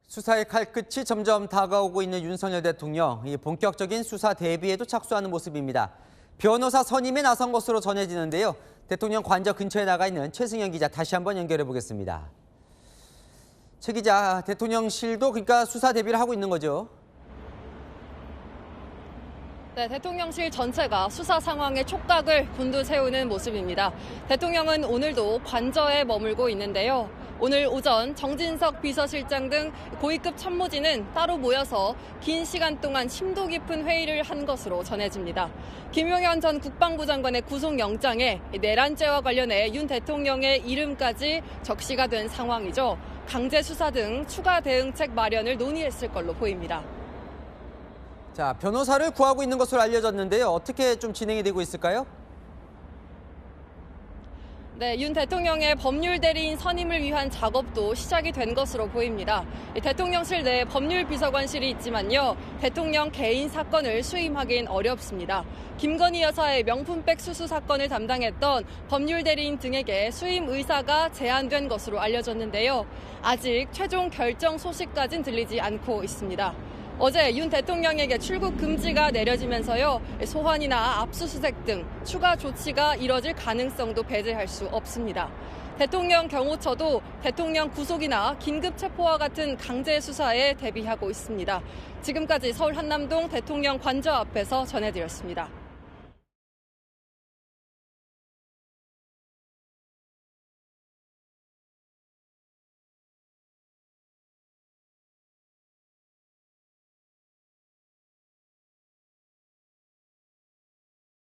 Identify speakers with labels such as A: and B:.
A: 수사의 칼끝이 점점 다가오고 있는 윤석열 대통령, 이 본격적인 수사 대비에도 착수하는 모습입니다. 변호사 선임에 나선 것으로 전해지는데요. 대통령 관저 근처에 나가 있는 최승현 기자 다시 한번 연결해 보겠습니다. 최 기자, 대통령실도 그러니까 수사 대비를 하고 있는 거죠?
B: 네, 대통령실 전체가 수사 상황에 촉각을 곤두세우는 모습입니다. 대통령은 오늘도 관저에 머물고 있는데요. 오늘 오전 정진석 비서실장 등 고위급 참모진은 따로 모여서 긴 시간 동안 심도 깊은 회의를 한 것으로 전해집니다. 김용현 전 국방부 장관의 구속영장에 내란죄와 관련해 윤 대통령의 이름까지 적시가 된 상황이죠. 강제 수사 등 추가 대응책 마련을 논의했을 걸로 보입니다.
A: 자, 변호사를 구하고 있는 것으로 알려졌는데요. 어떻게 좀 진행이 되고 있을까요?
B: 네, 윤 대통령의 법률 대리인 선임을 위한 작업도 시작이 된 것으로 보입니다. 대통령실 내 법률비서관실이 있지만요. 대통령 개인 사건을 수임하긴 어렵습니다. 김건희 여사의 명품백 수수 사건을 담당했던 법률 대리인 등에게 수임 의사가 제안된 것으로 알려졌는데요. 아직 최종 결정 소식까지는 들리지 않고 있습니다. 어제 윤 대통령에게 출국 금지가 내려지면서요. 소환이나 압수수색 등 추가 조치가 이뤄질 가능성도 배제할 수 없습니다. 대통령 경호처도 대통령 구속이나 긴급 체포와 같은 강제 수사에 대비하고 있습니다. 지금까지 서울 한남동 대통령 관저 앞에서 전해드렸습니다.